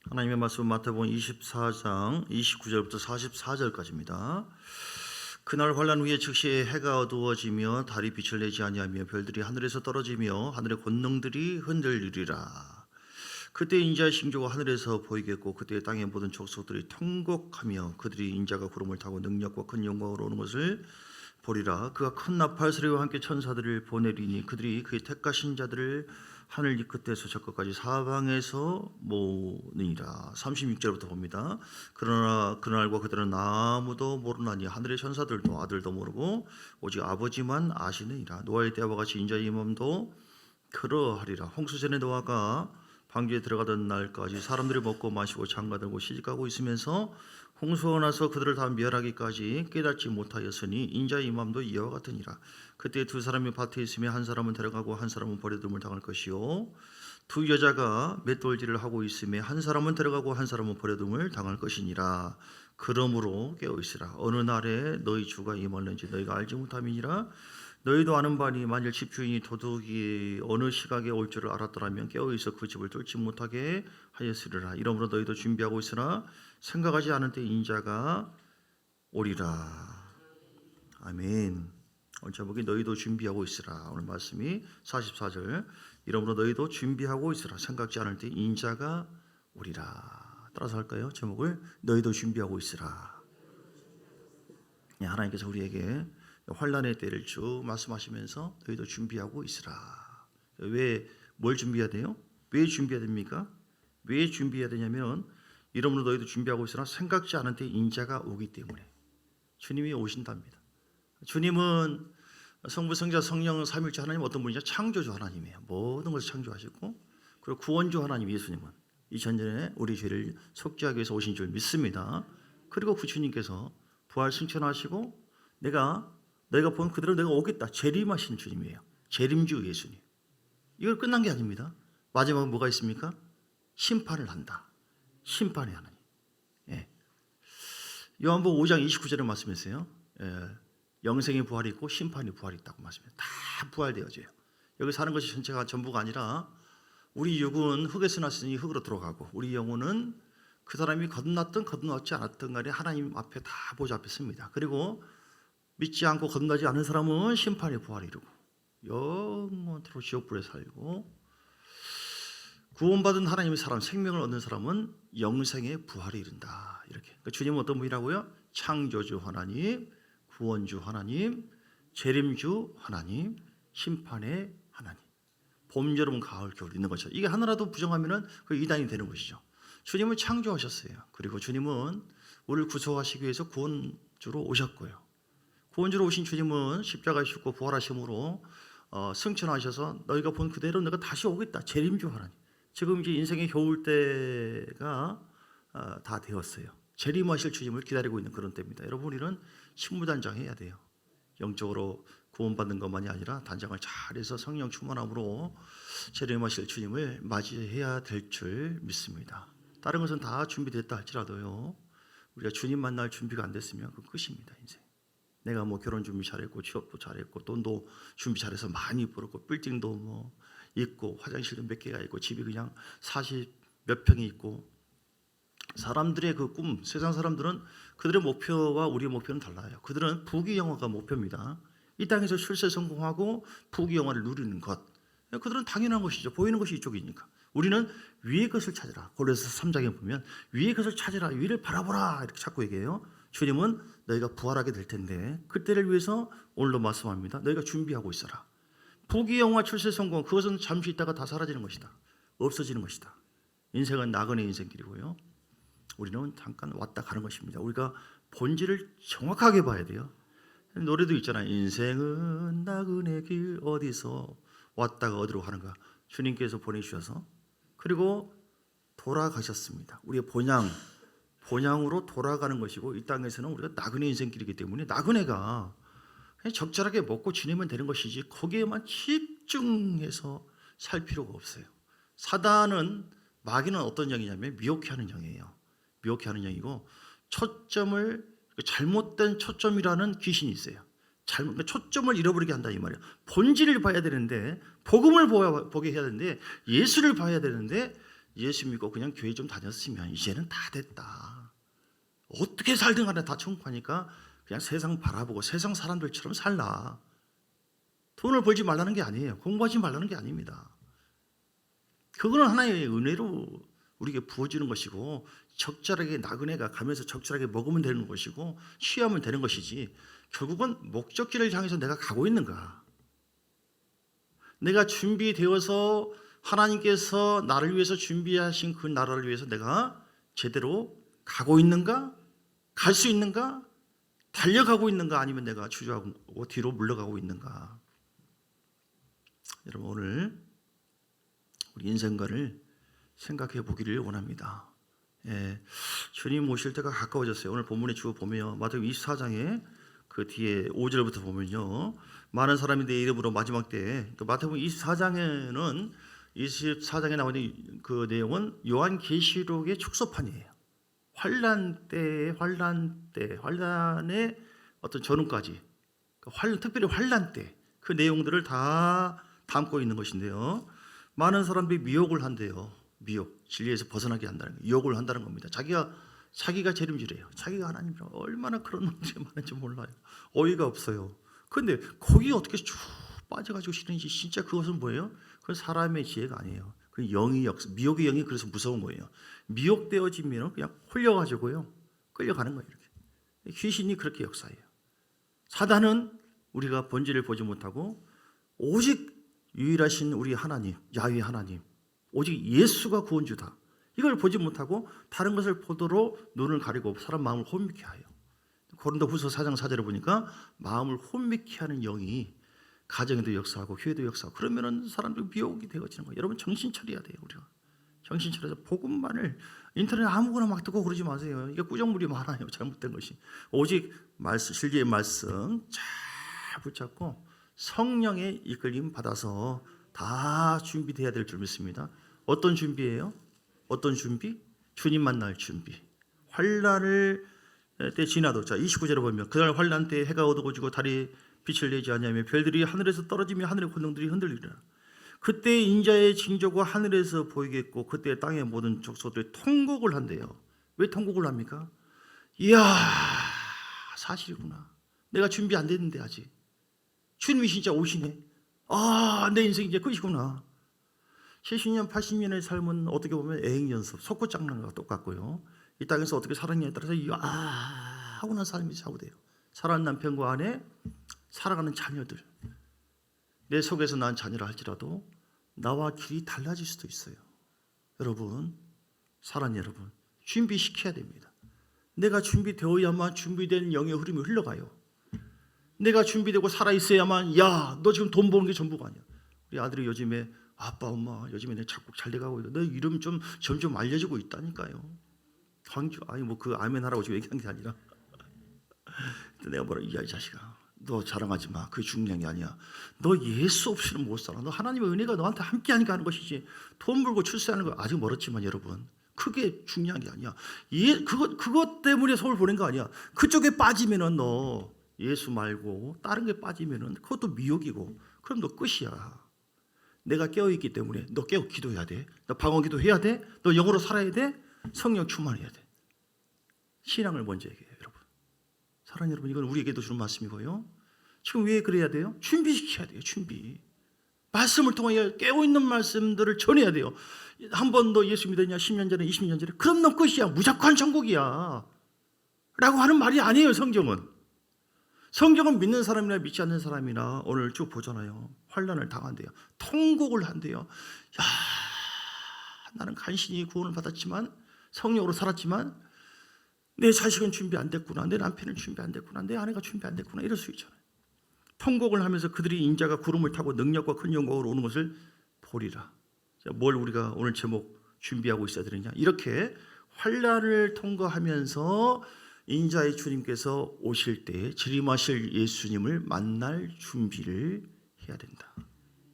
하나님의 말씀은 마태복음 24장 29절부터 44절까지입니다. 그날 환란 후에 즉시 해가 어두워지며 달이 빛을 내지 아니하며 별들이 하늘에서 떨어지며 하늘의 권능들이 흔들리리라. 그때 인자의 징조가 하늘에서 보이겠고 그때 땅의 모든 족속들이 통곡하며 그들이 인자가 구름을 타고 능력과 큰 영광으로 오는 것을 보리라. 그가 큰 나팔 소리와 함께 천사들을 보내리니 그들이 그의 택하신 자들을 하늘 이 끝에서 저 끝까지 사방에서 모으니라. 36절부터 봅니다. 그러나 그날과 그들은 아무도 모르나니 하늘의 천사들도 아들도 모르고 오직 아버지만 아시느니라. 노아의 때와 같이 인자의 임함도 그러하리라. 홍수전에 노아가 방주에 들어가던 날까지 사람들이 먹고 마시고 장가들고 시집가고 있으면서 홍수가 나서 그들을 다 멸하기까지 깨닫지 못하였으니 인자의 임함도 이와 같으니라. 그때 두 사람이 밭에 있으며 한 사람은 데려가고 한 사람은 버려둠을 당할 것이요 두 여자가 맷돌질을 하고 있으며 한 사람은 데려가고 한 사람은 버려둠을 당할 것이니라. 그러므로 깨어있으라. 어느 날에 너희 주가 임하는지 너희가 알지 못함이니라. 너희도 아는 바니 만일 집주인이 도둑이 어느 시각에 올 줄을 알았더라면 깨어있어 그 집을 뚫지 못하게 하였으리라. 이러므로 너희도 준비하고 있으나 생각하지 않은 때 인자가 오리라. 아멘. 오늘 제목이 너희도 준비하고 있으라. 오늘 말씀이 44절. 이러므로 너희도 준비하고 있으라. 생각지 않을 때 인자가 오리라. 따라서 할까요? 제목을 너희도 준비하고 있으라. 하나님께서 우리에게 환란의 때를 쭉 말씀하시면서 너희도 준비하고 있으라. 뭘 준비해야 돼요? 왜 준비해야 됩니까? 왜 준비해야 되냐면 이러므로 너희도 준비하고 있으나 생각지 않은 때 인자가 오기 때문에 주님이 오신답니다. 주님은 성부, 성자, 성령, 삼위일체 하나님 어떤 분이냐? 창조주 하나님이에요. 모든 것을 창조하시고 그리고 구원주 하나님 예수님은 이전에 우리 죄를 속죄하기 위해서 오신 줄 믿습니다. 그리고 그 주님께서 부활 승천하시고 너희가 본 그대로 내가 오겠다. 재림하신 주님이에요. 재림주 예수님. 이걸 끝난 게 아닙니다. 마지막에 뭐가 있습니까? 심판을 한다. 심판의 하나님. 예. 요한복음 5장 29절에 말씀했어요. 영생의 부활이 있고 심판의 부활이 있다고 말씀해요. 다 부활되어져요. 여기 사는 것이 전체가 전부가 아니라 우리 육은 흙에서 났으니 흙으로 들어가고 우리 영혼은 그 사람이 거듭났든 거듭났지 않았든 간에 하나님 앞에 다 보좌 앞에 씁니다. 그리고 믿지 않고 거듭나지 않은 사람은 심판의 부활을 이루고 영원토록 지옥불에 살고 구원받은 하나님의 사람, 생명을 얻는 사람은 영생의 부활을 이룬다. 이렇게. 그러니까 주님은 어떤 분이라고요? 창조주 하나님, 구원주 하나님, 재림주 하나님, 심판의 하나님. 봄, 여름, 가을, 겨울 있는 것이죠. 이게 하나라도 부정하면은 그 이단이 되는 것이죠. 주님은 창조하셨어요. 그리고 주님은 우리를 구속하시기 위해서 구원주로 오셨고요. 구원주로 오신 주님은 십자가에 죽고 부활하심으로 승천하셔서 너희가 본 그대로 내가 다시 오겠다. 재림주 하나님. 지금 이제 인생의 겨울 때가 다 되었어요. 재림하실 주님을 기다리고 있는 그런 때입니다. 여러분 우리는 신무단장해야 돼요. 영적으로 구원받는 것만이 아니라 단장을 잘해서 성령 충만함으로 재림하실 주님을 맞이해야 될 줄 믿습니다. 다른 것은 다 준비됐다 할지라도요. 우리가 주님 만날 준비가 안 됐으면 그 끝입니다. 인생. 내가 뭐 결혼 준비 잘했고 취업도 잘했고 돈도 준비 잘해서 많이 벌었고 빌딩도 뭐 있고 화장실도 몇 개가 있고 집이 그냥 40 몇 평이 있고 사람들의 그 꿈, 세상 사람들은 그들의 목표와 우리의 목표는 달라요. 그들은 부귀영화가 목표입니다. 이 땅에서 출세 성공하고 부귀영화를 누리는 것. 그들은 당연한 것이죠. 보이는 것이 이쪽이니까. 우리는 위의 것을 찾으라. 골로새 3장에 보면 위의 것을 찾으라. 위를 바라보라. 이렇게 자꾸 얘기해요. 주님은 너희가 부활하게 될 텐데 그때를 위해서 오늘도 말씀합니다. 너희가 준비하고 있어라. 부귀영화 출세 성공 그것은 잠시 있다가 다 사라지는 것이다. 없어지는 것이다. 인생은 나그네 인생길이고요. 우리는 잠깐 왔다 가는 것입니다. 우리가 본질을 정확하게 봐야 돼요. 노래도 있잖아요. 인생은 나그네 길 어디서 왔다가 어디로 가는가. 주님께서 보내주셔서 그리고 돌아가셨습니다. 우리의 본향으로 돌아가는 것이고 이 땅에서는 우리가 나그네 인생길이기 때문에 나그네가 그냥 적절하게 먹고 지내면 되는 것이지 거기에만 집중해서 살 필요가 없어요. 사단은 마귀는 어떤 영이냐면 미혹해하는 영이에요. 미혹해하는 영이고 잘못된 초점이라는 귀신이 있어요. 초점을 잃어버리게 한다 이 말이에요. 본질을 봐야 되는데 복음을 보게 해야 되는데 예수를 봐야 되는데 예수 믿고 그냥 교회 좀 다녔으면 이제는 다 됐다. 어떻게 살든 간에 다 천국 가니까 그냥 세상 바라보고 세상 사람들처럼 살라. 돈을 벌지 말라는 게 아니에요. 공부하지 말라는 게 아닙니다. 그거는 하나의 은혜로 우리에게 부어지는 것이고 적절하게 나그네가 가면서 적절하게 먹으면 되는 것이고 취하면 되는 것이지 결국은 목적지를 향해서 내가 가고 있는가? 내가 준비되어서 하나님께서 나를 위해서 준비하신 그 나라를 위해서 내가 제대로 가고 있는가? 갈 수 있는가? 달려가고 있는가? 아니면 내가 주저하고 뒤로 물러가고 있는가? 여러분 오늘 우리 인생관을 생각해 보기를 원합니다. 주님 오실 때가 가까워졌어요. 오늘 본문의 주어 보면 마태복음 24장에 그 뒤에 5절부터 보면요. 많은 사람이 내 이름으로 마지막 때에 마태복음 24장에는 24장에 나오는 그 내용은 요한계시록의 축소판이에요. 환란의 어떤 전후까지 특별히 환란 때 그 내용들을 다 담고 있는 것인데요. 많은 사람들이 미혹을 한대요. 미혹, 진리에서 벗어나게 한다는 거예요. 유혹을 한다는 겁니다. 자기가 재림주래요. 자기가 하나님이라고 얼마나 그런 놈들이 많은지 몰라요. 어이가 없어요. 그런데 거기에 어떻게 쭉 빠져가지고 싫은지 진짜 그것은 뭐예요? 그건 사람의 지혜가 아니에요. 그 영이 미혹의 영이 그래서 무서운 거예요. 미혹되어지면 그냥 홀려가지고요 끌려가는 거예요. 이렇게 귀신이 그렇게 역사해요. 사단은 우리가 본질을 보지 못하고 오직 유일하신 우리 하나님, 야훼 하나님, 오직 예수가 구원주다. 이걸 보지 못하고 다른 것을 보도록 눈을 가리고 사람 마음을 혼미케 하여. 고린도후서 4장 4절에 보니까 마음을 혼미케 하는 영이 가정에도 역사하고 교회도 역사하고 그러면은 사람들이 미혹이 되어지는 거예요. 여러분 정신 차려야 돼요. 우리가 정신 차려서 복음만을 인터넷 아무거나 막 듣고 그러지 마세요. 이게 꾸정물이 많아요. 잘못된 것이. 오직 말씀, 실제의 말씀 잘 붙잡고 성령의 이끌림 받아서 다 준비돼야 될 줄 믿습니다. 어떤 준비예요? 어떤 준비? 주님 만날 준비. 환란을 때 지나도 자 29절에 보면 그날 환란 때 해가 어두워지고 달이 빛을 내지 아니하며 별들이 하늘에서 떨어지며 하늘의 권능들이 흔들리리라. 그때 인자의 징조가 하늘에서 보이겠고 그때 땅의 모든 족속들이 통곡을 한대요. 왜 통곡을 합니까? 이야 사실이구나. 내가 준비 안 됐는데 아직. 주님이 진짜 오시네. 내 인생 이제 끝이구나. 70년, 80년의 삶은 어떻게 보면 애행연습, 속고장난과 똑같고요. 이 땅에서 어떻게 살았냐에 따라서 하고 난 삶이 좌우돼요. 사랑하는 남편과 아내, 살아가는 자녀들. 내 속에서 난 자녀라 할지라도 나와 길이 달라질 수도 있어요. 여러분, 사랑하는 여러분, 준비시켜야 됩니다. 내가 준비되어야만 준비된 영의 흐름이 흘러가요. 내가 준비되고 살아있어야만 너 지금 돈 버는 게 전부가 아니야. 우리 아들이 요즘에 아빠 엄마 요즘에 내가 자꾸 잘 돼가고 있어. 너 이름 좀 점점 알려지고 있다니까요. 광주 그 아멘 하라고 지금 얘기한 게 아니라 내가 이 자식아 너 자랑하지 마. 그게 중요한 게 아니야. 너 예수 없이는 못 살아. 너 하나님의 은혜가 너한테 함께하니까 하는 것이지 돈 벌고 출세하는 거 아직 멀었지만 여러분 그게 중요한 게 아니야. 그것 때문에 서울 보낸 거 아니야. 그쪽에 빠지면은 너 예수 말고 다른 게 빠지면은 그것도 미혹이고 그럼 너 끝이야. 내가 깨어있기 때문에 너 깨어 기도해야 돼. 너 방언 기도해야 돼. 너 영으로 살아야 돼. 성령 충만해야 돼. 신앙을 먼저 얘기해요. 여러분 사랑하는 여러분 이건 우리에게도 주는 말씀이고요. 지금 왜 그래야 돼요? 준비시켜야 돼요. 준비. 말씀을 통하여 깨어있는 말씀들을 전해야 돼요. 한 번 너 예수 믿었냐 10년 전에 20년 전에 그럼 너 끝이야. 무조건 천국이야 라고 하는 말이 아니에요. 성경은 믿는 사람이나 믿지 않는 사람이나 오늘 쭉 보잖아요. 환난을 당한대요. 통곡을 한대요. 나는 간신히 구원을 받았지만 성령으로 살았지만 내 자식은 준비 안 됐구나. 내 남편은 준비 안 됐구나. 내 아내가 준비 안 됐구나. 이럴 수 있잖아요. 통곡을 하면서 그들이 인자가 구름을 타고 능력과 큰 영광으로 오는 것을 보리라. 뭘 우리가 오늘 제목 준비하고 있어야 되느냐. 이렇게 환난을 통과하면서 인자의 주님께서 오실 때 재림하실 예수님을 만날 준비를 해야 된다.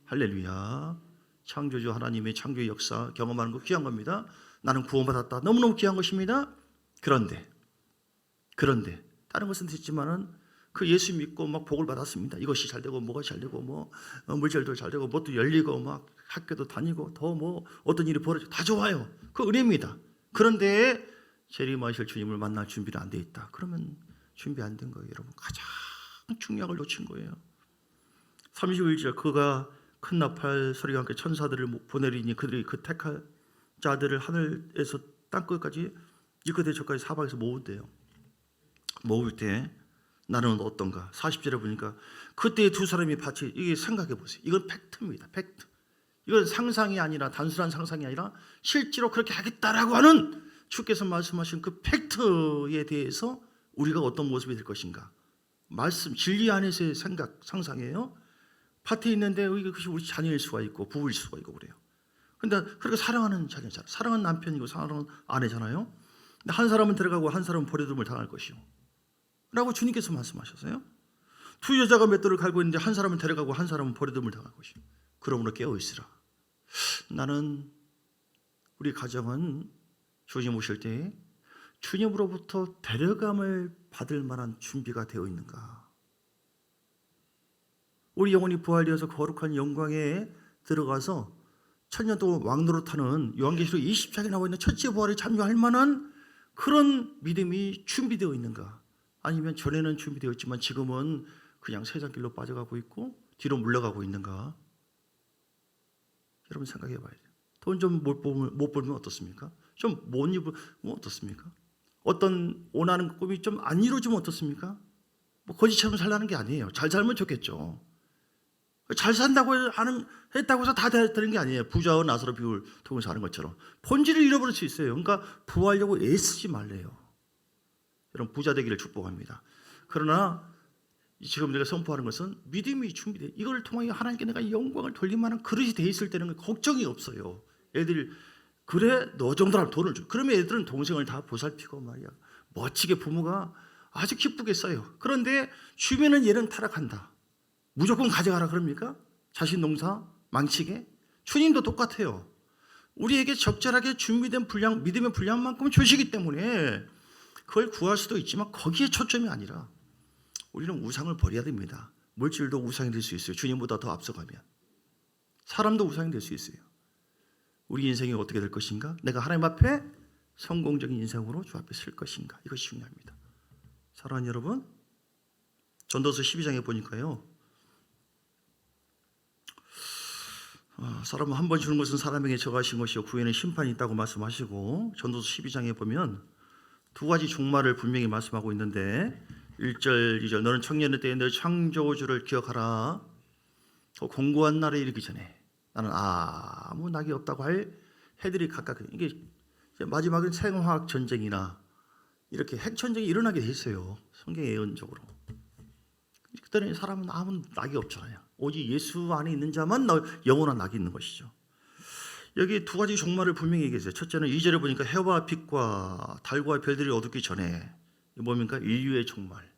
할렐루야. 창조주 하나님의 창조의 역사 경험하는 거 귀한 겁니다. 나는 구원받았다. 너무너무 귀한 것입니다. 그런데 다른 것은 됐지만은 그 예수 믿고 막 복을 받았습니다. 이것이 잘 되고 뭐가 잘 되고 뭐 물질도 잘 되고 뭣도 열리고 막 학교도 다니고 더 뭐 어떤 일이 벌어지고 다 좋아요. 그 은혜입니다. 그런데 재림하실 주님을 만날 준비가 안 돼 있다. 그러면 준비 안 된 거예요. 여러분 가장 중요한 걸 놓친 거예요. 31절 그가 큰 나팔 소리와 함께 천사들을 보내리니 그들이 그 택할 자들을 하늘에서 땅끝까지 이끝 저까지 사방에서 모은대요. 모을 때 나는 어떤가? 40절에 보니까 그때 두 사람이 같이 이게 생각해 보세요. 이건 팩트입니다. 팩트. 이건 상상이 아니라 단순한 상상이 아니라 실제로 그렇게 하겠다라고 하는 주께서 말씀하신 그 팩트에 대해서 우리가 어떤 모습이 될 것인가? 말씀 진리 안에서의 생각 상상이에요. 밭에 있는데 그것이 우리 자녀일 수가 있고 부부일 수가 있고 그래요. 근데 그렇게 사랑하는 자녀잖아요. 사랑하는 남편이고 사랑하는 아내잖아요. 근데 한 사람은 들어가고 한 사람은 버려둠을 당할 것이요. 라고 주님께서 말씀하셨어요. 두 여자가 맷돌을 갈고 있는데 한 사람은 데려가고 한 사람은 버려둠을 당할 것이요. 그러므로 깨어있으라. 나는 우리 가정은 주님 오실 때 주님으로부터 데려감을 받을 만한 준비가 되어 있는가? 우리 영혼이 부활되어서 거룩한 영광에 들어가서 천년 동안 왕노릇하는 요한계시록 20장에 나와 있는 첫째 부활에 참여할 만한 그런 믿음이 준비되어 있는가? 아니면 전에는 준비되어 있지만 지금은 그냥 세상길로 빠져가고 있고 뒤로 물러가고 있는가? 여러분 생각해 봐야 돼요. 돈 좀 못 벌면 어떻습니까? 좀 못 입으면 어떻습니까? 어떤 원하는 꿈이 좀 안 이루어지면 어떻습니까? 뭐 거지처럼 살라는 게 아니에요. 잘 살면 좋겠죠. 잘 산다고 했다고 해서 다 되는 게 아니에요. 부자와 나사로 비유를 통해서 하는 것처럼 본질을 잃어버릴 수 있어요. 그러니까 부하려고 애쓰지 말래요. 여러분 부자 되기를 축복합니다. 그러나 지금 내가 선포하는 것은 믿음이 준비돼. 이걸 통하여 하나님께 내가 영광을 돌릴 만한 그릇이 돼 있을 때는 걱정이 없어요. 애들이 그래 너 정도라면 돈을 줘. 그러면 애들은 동생을 다 보살피고 말이야. 멋지게 부모가 아주 기쁘게 써요. 그런데 주변은 얘는 타락한다. 무조건 가져가라 그럽니까? 자신 농사 망치게? 주님도 똑같아요. 우리에게 적절하게 준비된 분량, 믿음의 분량만큼 주시기 때문에 그걸 구할 수도 있지만 거기에 초점이 아니라 우리는 우상을 버려야 됩니다. 물질도 우상이 될 수 있어요. 주님보다 더 앞서가면. 사람도 우상이 될 수 있어요. 우리 인생이 어떻게 될 것인가? 내가 하나님 앞에 성공적인 인생으로 주 앞에 설 것인가? 이것이 중요합니다. 사랑하는 여러분, 전도서 12장에 보니까요. 사람은 한 번 주는 것은 사람에게 저가신 것이요 후에는 심판이 있다고 말씀하시고 전도서 12장에 보면 두 가지 종말을 분명히 말씀하고 있는데 1절, 2절 너는 청년의 때에 너 창조주를 기억하라. 공고한 날에 이르기 전에 나는 아무 낙이 없다고 할 해들이 각각 이게 마지막엔 생화학 전쟁이나 이렇게 핵 전쟁이 일어나게 돼 있어요. 성경 예언적으로. 그때는 사람은 아무 낙이 없잖아요. 오직 예수 안에 있는 자만 영원한 낙이 있는 것이죠. 여기 두 가지 종말을 분명히 얘기했어요. 첫째는 2절에 보니까 해와 빛과 달과 별들이 어둡기 전에 뭡니까? 인류의 종말.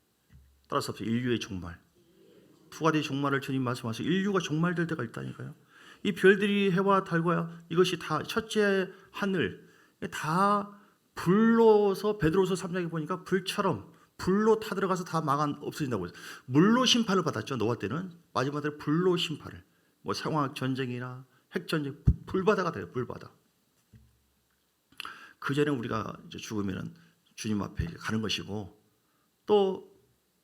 따라서 인류의 종말. 두 가지 종말을 주님 말씀하셔서 인류가 종말될 때가 있다니까요. 이 별들이 해와 달과 이것이 다 첫째 하늘 다 불로서 베드로서 3장에 보니까 불처럼 불로 타들어가서 다 망한 없어진다고 해서 물로 심판을 받았죠. 노아 때는 마지막에 불로 심판을 뭐 상황 전쟁이나 핵 전쟁 불바다가 돼요. 불바다. 그 전에 우리가 이제 죽으면은 주님 앞에 가는 것이고 또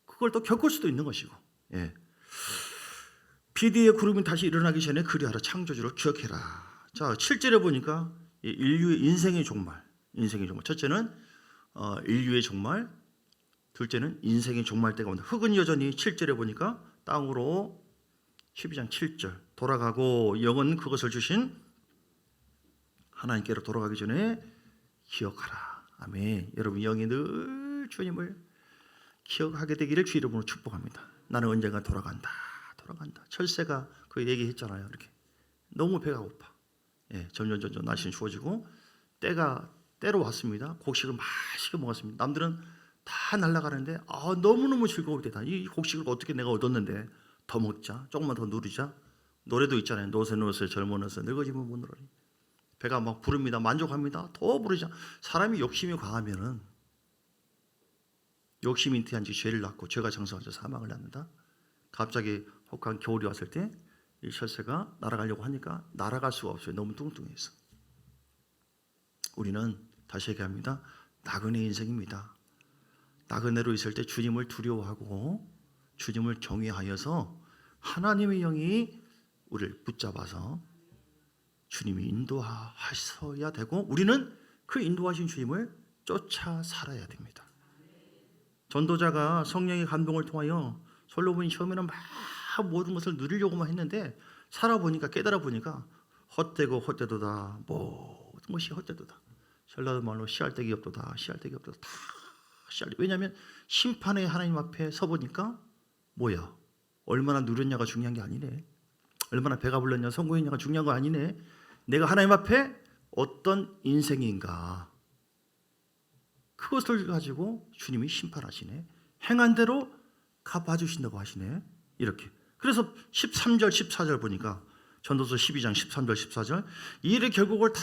그걸 또 겪을 수도 있는 것이고. 예. 비디의 구름이 다시 일어나기 전에 그리하라 창조주를 기억해라. 자, 7절에 보니까 인류의 인생의 종말. 인생의 종말. 첫째는 인류의 종말. 둘째는 인생의 종말 때가 온다. 흙은 여전히 7절에 보니까 땅으로 12장 7절 돌아가고 영은 그것을 주신 하나님께로 돌아가기 전에 기억하라. 아멘. 여러분 영이 늘 주님을 기억하게 되기를 주 이름으로 축복합니다. 나는 언젠가 돌아간다. 철새가 그 얘기했잖아요. 이렇게 너무 배가 고파. 예, 점점 날씨는 추워지고 때로 왔습니다. 곡식을 맛있게 먹었습니다. 남들은 다 날아가는데 너무너무 즐거울 때다. 이 곡식을 어떻게 내가 얻었는데 더 먹자. 조금만 더 누리자. 노래도 있잖아요. 노새 젊어서 늙어지면 못 누르니. 배가 막 부릅니다. 만족합니다. 더 부르자. 사람이 욕심이 강하면은 욕심 잉태한 지 죄를 낳고 죄가 장성하자 사망을 낳는다. 갑자기 혹한 겨울이 왔을 때 이 철새가 날아가려고 하니까 날아갈 수가 없어요. 너무 뚱뚱해서. 우리는 다시 얘기합니다. 나그네 인생입니다. 나그네로 있을 때 주님을 두려워하고 주님을 경외하여서 하나님의 영이 우리를 붙잡아서 주님이 인도하셔야 되고 우리는 그 인도하신 주님을 쫓아 살아야 됩니다. 전도자가 성령의 감동을 통하여 솔로몬이 처음에는 막 모든 것을 누리려고만 했는데 살아보니까 깨달아 보니까 헛되고 헛되도다. 모든 것이 헛되도다. 전라도 말로 씨알데기 없도다. 씨알데기 없도다. 다 씨알데기. 왜냐하면 심판의 하나님 앞에 서보니까 뭐야? 얼마나 누렸냐가 중요한 게 아니네. 얼마나 배가 불렀냐 성공했냐가 중요한 거 아니네. 내가 하나님 앞에 어떤 인생인가 그것을 가지고 주님이 심판하시네. 행한 대로 갚아주신다고 하시네. 이렇게. 그래서 13절 14절 보니까 전도서 12장 13절 14절 이 일의 결국을 다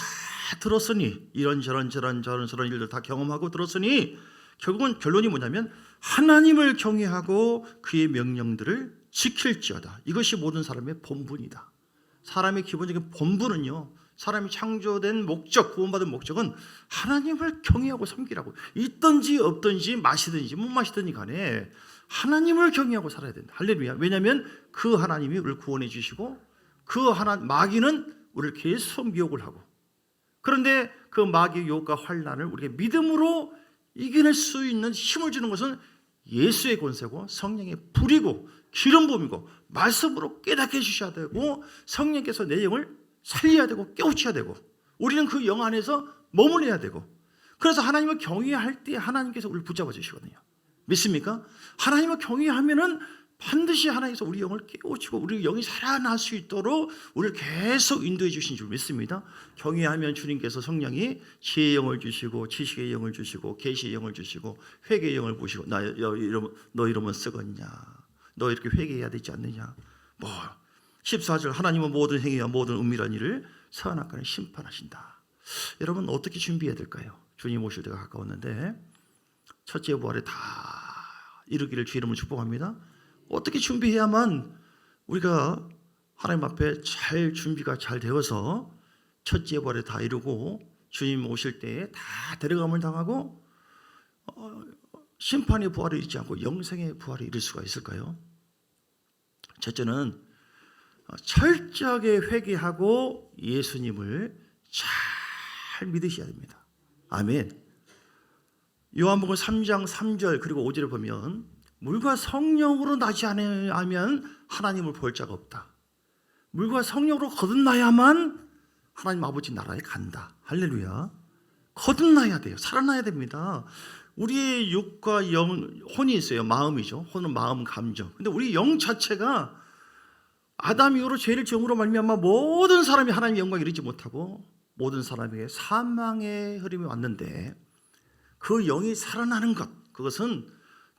들었으니 이런저런 일들 다 경험하고 들었으니 결국은 결론이 뭐냐면 하나님을 경외하고 그의 명령들을 지킬지어다. 이것이 모든 사람의 본분이다. 사람의 기본적인 본분은요, 사람이 창조된 목적, 구원받은 목적은 하나님을 경외하고 섬기라고. 있든지 없든지 마시든지 못 마시든지 간에 하나님을 경외하고 살아야 된다. 할렐루야. 왜냐하면 그 하나님이 우리를 구원해 주시고 그 마귀는 우리를 계속 미혹을 하고, 그런데 그 마귀의 유혹과 환난을 우리가 믿음으로 이겨낼 수 있는 힘을 주는 것은 예수의 권세고 성령의 불이고 기름 부음이고 말씀으로 깨닫게 해주셔야 되고 성령께서 내 영을 살려야 되고 깨우쳐야 되고 우리는 그 영 안에서 머물러야 되고, 그래서 하나님을 경외할 때 하나님께서 우리를 붙잡아 주시거든요. 믿습니까? 하나님을 경외하면은 반드시 하나님께서 우리 영을 깨우치고 우리 영이 살아날 수 있도록 우리를 계속 인도해 주신 줄 믿습니다. 경외하면 주님께서 성령이 지혜의 영을 주시고 지식의 영을 주시고 계시의 영을 주시고 회개의 영을 부시고 너 이러면 썩었냐, 너 이렇게 회개해야 되지 않느냐. 14절 하나님은 모든 행위와 모든 은밀한 일을 선악간에 심판하신다. 여러분 어떻게 준비해야 될까요? 주님 오실 때가 가까웠는데 첫째 부활에 다 이루기를 주 이름으로 축복합니다. 어떻게 준비해야만 우리가 하나님 앞에 잘 준비가 잘 되어서 첫째 부활에 다 이루고 주님 오실 때에 다 데려감을 당하고 심판의 부활을 잊지 않고 영생의 부활을 이룰 수가 있을까요? 첫째는 철저하게 회개하고 예수님을 잘 믿으셔야 됩니다. 아멘. 요한복음 3장 3절 그리고 5절을 보면 물과 성령으로 나지 않으면 하나님을 볼 자가 없다. 물과 성령으로 거듭나야만 하나님 아버지 나라에 간다. 할렐루야. 거듭나야 돼요. 살아나야 됩니다. 우리의 육과 영, 혼이 있어요. 마음이죠. 혼은 마음, 감정. 근데 우리 영 자체가 아담 이후로 죄를 지음으로 말미암아 모든 사람이 하나님의 영광에 이르지 못하고 모든 사람에게 사망의 흐름이 왔는데 그 영이 살아나는 것, 그것은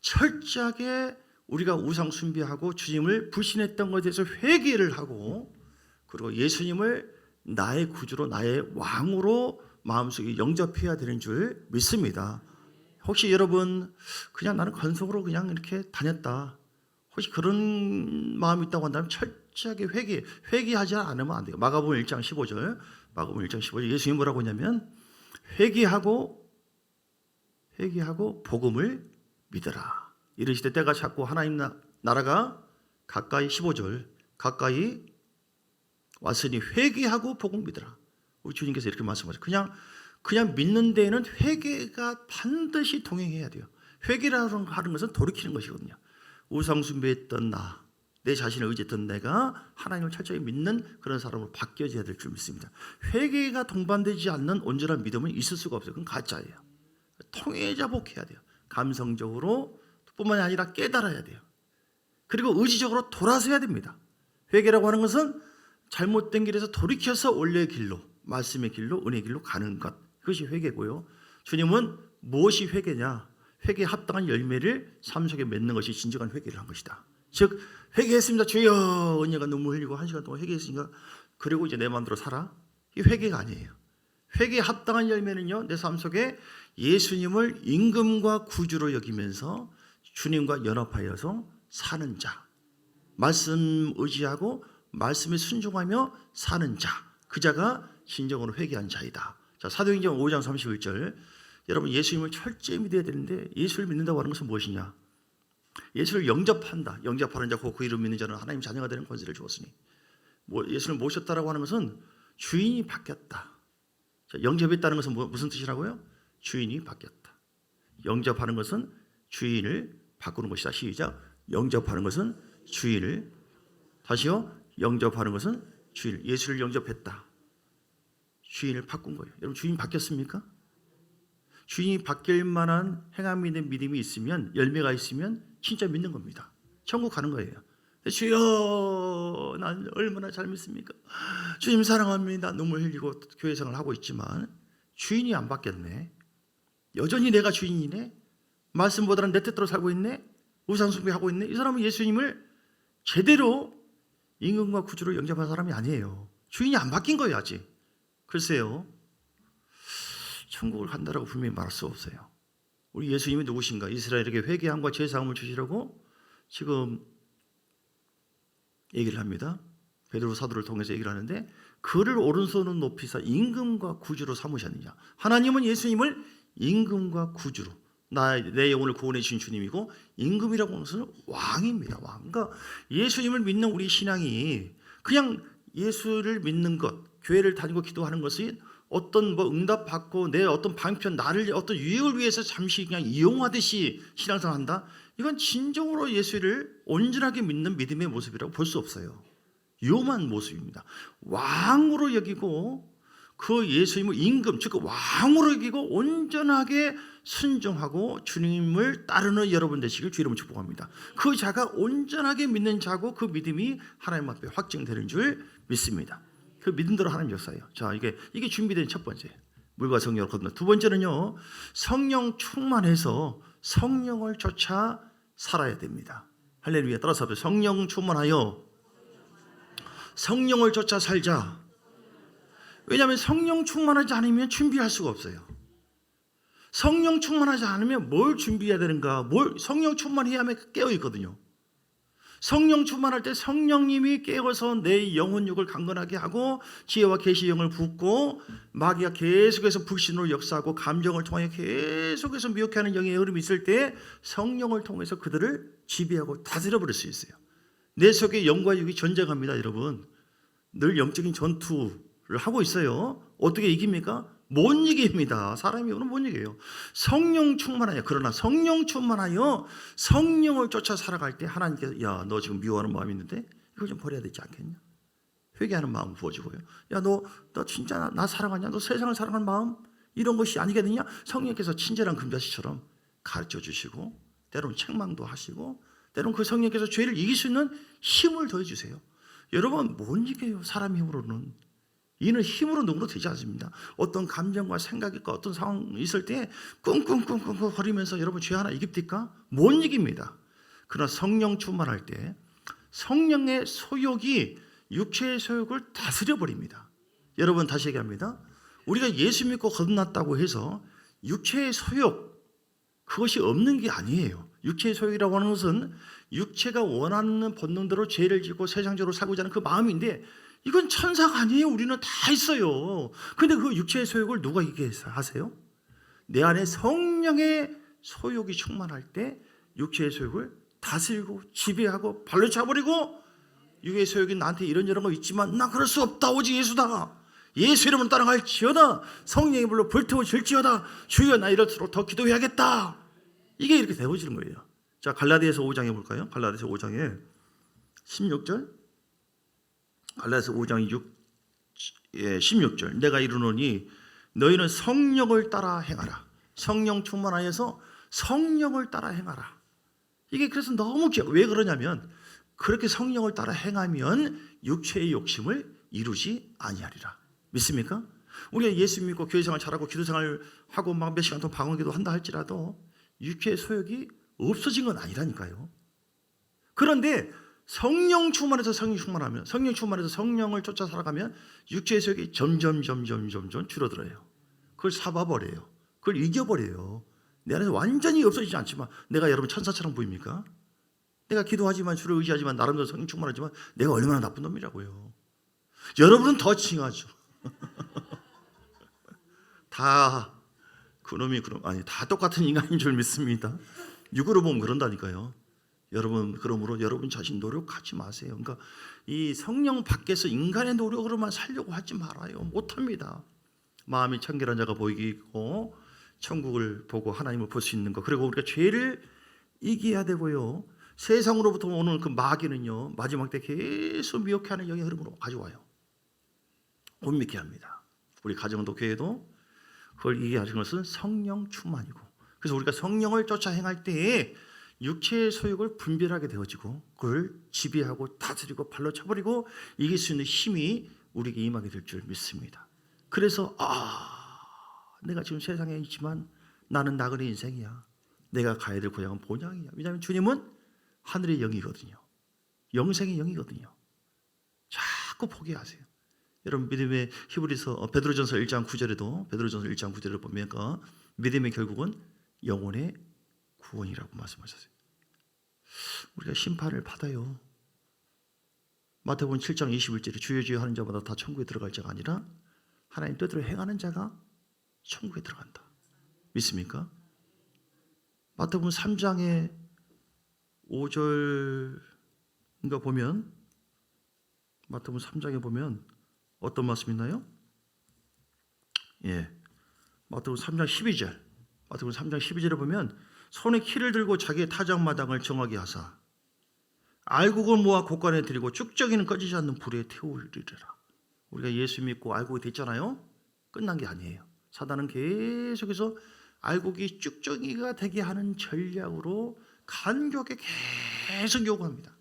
철저하게 우리가 우상 숭배하고 주님을 불신했던 것에 대해서 회개를 하고 그리고 예수님을 나의 구주로 나의 왕으로 마음속에 영접해야 되는 줄 믿습니다. 혹시 여러분 그냥 나는 건성으로 그냥 이렇게 다녔다, 혹시 그런 마음이 있다고 한다면 철저하게 회개하지 않으면 안 돼요. 마가복음 1장 15절 예수님이 뭐라고 하냐면 회개하고 복음을 믿어라. 이르시되 때가 찼고 하나님 나라가 가까이 15절 가까이 왔으니 회개하고 복음 믿어라. 우리 주님께서 이렇게 말씀하세요. 그냥 믿는 데에는 회개가 반드시 동행해야 돼요. 회개라는 하는 것은 돌이키는 것이거든요. 우상 숭배했던 내 자신을 의지했던 내가 하나님을 철저히 믿는 그런 사람으로 바뀌어져야 될 줄 믿습니다. 회개가 동반되지 않는 온전한 믿음은 있을 수가 없어요. 그건 가짜예요. 통해자복해야 돼요. 감성적으로 뿐만이 아니라 깨달아야 돼요. 그리고 의지적으로 돌아서야 됩니다. 회개라고 하는 것은 잘못된 길에서 돌이켜서 원래의 길로, 말씀의 길로, 은혜의 길로 가는 것, 그것이 회개고요. 주님은 무엇이 회개냐? 회개에 합당한 열매를 삶 속에 맺는 것이 진정한 회개를 한 것이다. 즉 회개했습니다 주여, 은혜가 눈물 흘리고 1시간 동안 회개했으니까 그리고 이제 내 마음대로 살아. 이 회개가 아니에요. 회개에 합당한 열매는요, 내 삶 속에 예수님을 임금과 구주로 여기면서 주님과 연합하여서 사는 자, 말씀 의지하고 말씀에 순종하며 사는 자, 그 자가 진정으로 회개한 자이다. 자, 사도행전 5장 31절. 여러분, 예수님을 철저히 믿어야 되는데 예수를 믿는다고 하는 것은 무엇이냐? 예수를 영접한다. 영접하는 자고 그 이름 믿는 자는 하나님 자녀가 되는 권세를 주었으니. 예수를 모셨다라고 하는 것은 주인이 바뀌었다. 자, 영접했다는 것은 무슨 뜻이라고요? 주인이 바뀌었다. 영접하는 것은 주인을 바꾸는 것이다. 시작. 영접하는 것은 주인을, 다시요. 영접하는 것은 주인을, 예수를 영접했다. 주인을 바꾼 거예요. 여러분, 주인 바뀌었습니까? 주인이 바뀔 만한 행함 있는 믿음이 있으면, 열매가 있으면 진짜 믿는 겁니다. 천국 가는 거예요. 주여, 난 얼마나 잘 믿습니까? 주님 사랑합니다. 눈물 흘리고 교회 생활을 하고 있지만 주인이 안 바뀌었네. 여전히 내가 주인이네. 말씀보다는 내 뜻대로 살고 있네. 우상 숭배하고 있네. 이 사람은 예수님을 제대로 임금과 구주로 영접한 사람이 아니에요. 주인이 안 바뀐 거예요, 아직. 글쎄요, 천국을 간다라고 분명히 말할 수 없어요. 우리 예수님이 누구신가? 이스라엘에게 회개함과 제사함을 주시려고 지금 얘기를 합니다. 베드로 사도를 통해서 얘기를 하는데, 그를 오른손으로 높이사 임금과 구주로 삼으셨느냐. 하나님은 예수님을 임금과 구주로, 내 영혼을 구원해 주신 주님이고, 임금이라고 하는 것은 왕입니다. 왕. 그러니까 예수님을 믿는 우리 신앙이 그냥 예수를 믿는 것, 교회를 다니고 기도하는 것이 어떤 응답받고 내 어떤 방편, 나를 어떤 유익을 위해서 잠시 그냥 이용하듯이 신앙생활 한다. 이건 진정으로 예수를 온전하게 믿는 믿음의 모습이라고 볼 수 없어요. 위험한 모습입니다. 왕으로 여기고 그 예수님을 임금, 즉 왕으로 여기고 온전하게 순종하고 주님을 따르는 여러분 되시길 주 이름으로 축복합니다. 그 자가 온전하게 믿는 자고 그 믿음이 하나님 앞에 확증되는 줄 믿습니다. 그 믿음대로 하나님 역사예요. 자, 이게 준비된 첫 번째, 물과 성령을 거듭나. 두 번째는요, 성령 충만해서 성령을 쫓아 살아야 됩니다. 할렐루야. 따라서 합시다. 성령 충만하여 성령을 쫓아 살자. 왜냐하면 성령 충만하지 않으면 준비할 수가 없어요. 성령 충만하지 않으면 뭘 준비해야 되는가? 성령 충만해야 하면 깨어 있거든요. 성령 충만할 때 성령님이 깨어서 내 영혼육을 강건하게 하고 지혜와 계시의 영을 붓고, 마귀가 계속해서 불신으로 역사하고 감정을 통해 계속해서 미혹해 하는 영의 흐름이 있을 때 성령을 통해서 그들을 지배하고 다스려버릴 수 있어요. 내 속에 영과 육이 전쟁합니다. 여러분, 늘 영적인 전투를 하고 있어요. 어떻게 이깁니까? 못 이깁니다. 사람이 오늘 못 이겨요. 성령 충만하여, 그러나 성령 충만하여 성령을 쫓아 살아갈 때 하나님께서, 야, 너 지금 미워하는 마음이 있는데 이거 좀 버려야 되지 않겠냐? 회개하는 마음 부어주고요. 야, 너 진짜 나 사랑하냐? 너 세상을 사랑하는 마음, 이런 것이 아니겠느냐? 성령께서 친절한 금자씨처럼 가르쳐 주시고, 때로는 책망도 하시고, 때로는 그 성령께서 죄를 이길 수 있는 힘을 더해 주세요. 여러분, 못 이겨요. 사람 힘으로는. 이는 힘으로 능으로 되지 않습니다. 어떤 감정과 생각이 있고 어떤 상황이 있을 때 끙끙끙끙 거리면서 여러분 죄 하나 이깁니까? 못 이깁니다. 그러나 성령 충만할 때 성령의 소욕이 육체의 소욕을 다스려버립니다. 여러분, 다시 얘기합니다. 우리가 예수 믿고 거듭났다고 해서 육체의 소욕, 그것이 없는 게 아니에요. 육체의 소욕이라고 하는 것은 육체가 원하는 본능대로 죄를 짓고 세상적으로 살고자 하는 그 마음인데, 이건 천사가 아니에요. 우리는 다 있어요. 근데 그 육체의 소욕을 누가 이기게 하세요? 내 안에 성령의 소욕이 충만할 때 육체의 소욕을 다스리고 지배하고 발로 차버리고, 육의 소욕이 나한테 이런저런 거 있지만 나 그럴 수 없다. 오직 예수다. 예수 이름으로 따라갈지어다. 성령의 불로 불태워질지어다. 주여, 나 이럴수록 더 기도해야겠다. 이게 이렇게 되어지는 거예요. 자, 갈라디아서 5장에 볼까요? 갈라디아서 5장에 16절. 갈라디아서 5장 16절. 내가 이르노니 너희는 성령을 따라 행하라. 성령 충만하여서 성령을 따라 행하라. 이게 그래서 너무 귀하고, 왜 그러냐면 그렇게 성령을 따라 행하면 육체의 욕심을 이루지 아니하리라. 믿습니까? 우리가 예수 믿고 교회생활 잘하고 기도생활 하고 막 몇 시간 동안 방언기도 한다 할지라도 육체의 소욕이 없어진 건 아니라니까요. 그런데 성령 충만해서 성령 충만하면, 성령 충만해서 성령을 쫓아 살아가면 육체의 소욕이 점점 줄어들어요. 그걸 잡아버려요. 그걸 이겨버려요. 내 안에서 완전히 없어지지 않지만 내가 여러분 천사처럼 보입니까? 내가 기도하지만 주를 의지하지만 나름대로 성령 충만하지만 내가 얼마나 나쁜 놈이라고요. 여러분은 더 칭하죠. 다 그놈이 그놈 아니 다 똑같은 인간인 줄 믿습니다. 육으로 보면 그런다니까요. 여러분 그러므로 여러분 자신 노력하지 마세요. 그러니까 이 성령 밖에서 인간의 노력으로만 살려고 하지 말아요. 못합니다. 마음이 청결한 자가 보이기 있고 천국을 보고 하나님을 볼 수 있는 것. 그리고 우리가 죄를 이겨야 되고요. 세상으로부터 오는 그 마귀는요 마지막 때 계속 미혹해하는 영의 흐름으로 가져와요. 못 믿게 합니다. 우리 가정도 교회도 그걸 이해하는 것은 성령 충만이고, 그래서 우리가 성령을 쫓아 행할 때에 육체의 소욕을 분별하게 되어지고 그걸 지배하고 다스리고 발로 쳐버리고 이길 수 있는 힘이 우리에게 임하게 될 줄 믿습니다. 그래서 내가 지금 세상에 있지만 나는 나그네 인생이야. 내가 가야 될 고향은 본향이야. 왜냐하면 주님은 하늘의 영이거든요. 영생의 영이거든요. 자꾸 포기하세요. 여러분 믿음의 히브리서 베드로전서 1장 9절에도 베드로전서 1장 9절을 보면 믿음의 결국은 영혼의 구원이라고 말씀하셨어요. 우리가 심판을 받아요. 마태복음 7장 21절에 주여 주여 하는 자마다 다 천국에 들어갈 자가 아니라 하나님 뜻대로 행하는 자가 천국에 들어간다. 믿습니까? 마태복음 3장의 5절인가 보면 마태복음 3장에 보면 어떤 말씀이 있나요? 마태복음 3장 12절. 마태복음 3장 12절에 보면 손에 키를 들고 자기의 타작마당을 정하게 하사 알곡을 모아 곳간에 들이고 쭉저기는 꺼지지 않는 불에 태우리라. 우리가 예수 믿고 알곡이 됐잖아요. 끝난 게 아니에요. 사단은 계속해서 알곡이 쭉저기가 되게 하는 전략으로 간교하게 계속 요구합니다.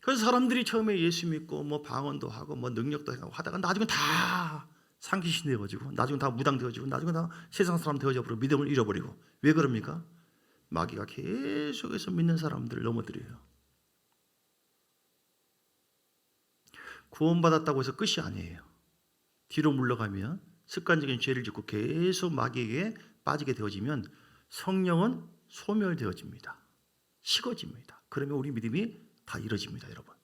그래서 사람들이 처음에 예수 믿고 뭐 방언도 하고 뭐 능력도 하고 하다가 나중에 다 상기신 되어지고 나중에 다 무당 되어지고 나중에 다 세상 사람 되어져 버리고 믿음을 잃어버리고. 왜 그럽니까? 마귀가 계속해서 믿는 사람들을 넘어뜨려요. 구원받았다고 해서 끝이 아니에요. 뒤로 물러가면 습관적인 죄를 짓고 계속 마귀에게 빠지게 되어지면 성령은 소멸되어집니다. 식어집니다. 그러면 우리 믿음이 다 이루어집니다, 여러분.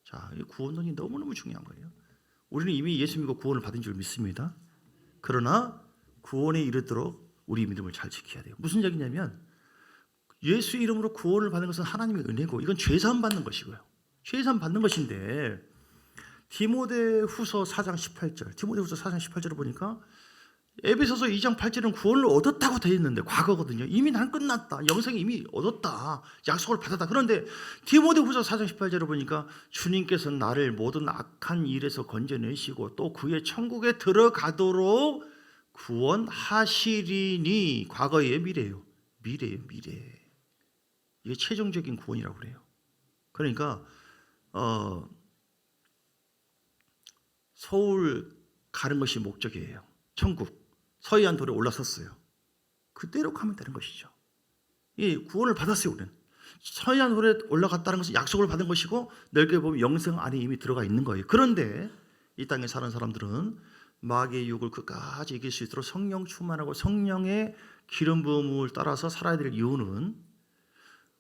자, 이 구원론이 너무너무 중요한 거예요. 우리는 이미 예수 믿고 구원을 받은 줄 믿습니다. 그러나 구원에 이르도록 우리 믿음을 잘 지켜야 돼요. 무슨 얘기냐면 예수 이름으로 구원을 받는 것은 하나님의 은혜고 이건 죄사함 받는 것이고요. 죄사함 받는 것인데 디모데후서 4장 18절, 디모데후서 4장 18절을 보니까 에베소서 2장 8절은 구원을 얻었다고 되어 있는데 과거거든요. 이미 난 끝났다. 영생이 이미 얻었다. 약속을 받았다. 그런데 디모데후서 4장 18절을 보니까 주님께서 나를 모든 악한 일에서 건져내시고 또 그의 천국에 들어가도록 구원하시리니 과거의 미래예요. 미래예요. 미래. 이게 최종적인 구원이라고 그래요. 그러니까 서울 가는 것이 목적이에요. 천국. 서해안 돌에 올라섰어요. 그대로 가면 되는 것이죠. 이 구원을 받았어요. 우리는 서해안 돌에 올라갔다는 것은 약속을 받은 것이고 넓게 보면 영생 안에 이미 들어가 있는 거예요. 그런데 이 땅에 사는 사람들은 마귀의 유혹을 끝까지 이길 수 있도록 성령 충만하고 성령의 기름 부음을 따라서 살아야 될 이유는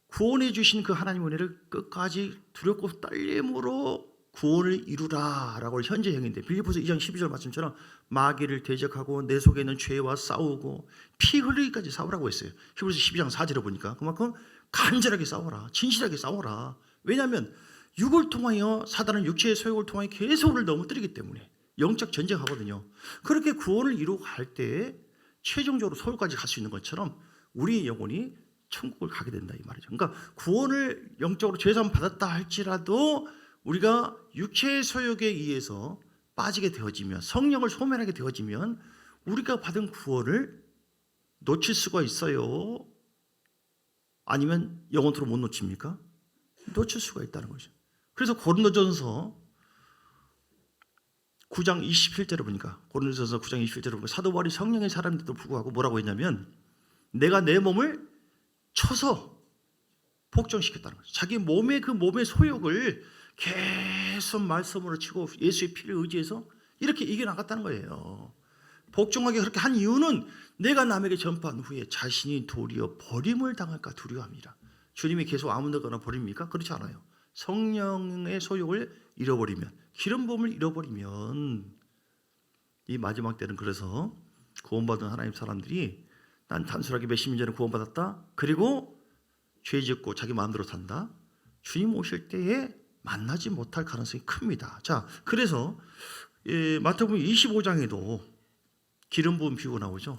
구원해 주신 그 하나님의 은혜를 끝까지 두렵고 떨림으로 구원을 이루라라고 현재형인데 빌립보서 2장 12절 말씀처럼 마귀를 대적하고 내 속에 있는 죄와 싸우고 피 흘리기까지 싸우라고 했어요. 히브리서 12장 4절에 보니까 그만큼 간절하게 싸워라. 진실하게 싸워라. 왜냐하면 육을 통하여 사단은 육체의 소욕을 통하여 계속 우리를 넘어뜨리기 때문에 영적 전쟁하거든요. 그렇게 구원을 이루고 갈 때 최종적으로 서울까지 갈 수 있는 것처럼 우리의 영혼이 천국을 가게 된다 이 말이죠. 그러니까 구원을 영적으로 죄사함 받았다 할지라도 우리가 육체의 소욕에 의해서 빠지게 되어지면 성령을 소멸하게 되어지면 우리가 받은 구원을 놓칠 수가 있어요. 아니면 영원토록 못 놓칩니까? 놓칠 수가 있다는 거죠. 그래서 고린도전서 9장 27절을 보니까 고린도전서 9장 27절을 보니까 사도 바울이 성령의 사람인데도 불구하고 뭐라고 했냐면 내가 내 몸을 쳐서 복종시켰다는 거죠. 자기 몸의 그 몸의 소욕을 계속 말씀으로 치고 예수의 피를 의지해서 이렇게 이겨나갔다는 거예요. 복종하게 그렇게 한 이유는 내가 남에게 전파한 후에 자신이 도리어 버림을 당할까 두려워합니다. 주님이 계속 아무 데거나 버립니까? 그렇지 않아요. 성령의 소욕을 잃어버리면, 기름 부음을 잃어버리면, 이 마지막 때는 그래서 구원받은 하나님 사람들이 난 단순하게 몇십 년 전에 구원받았다, 그리고 죄 짓고 자기 마음대로 산다, 주님 오실 때에 만나지 못할 가능성이 큽니다. 자, 그래서 마태복음 25장에도 기름 부은 비유가 나오죠.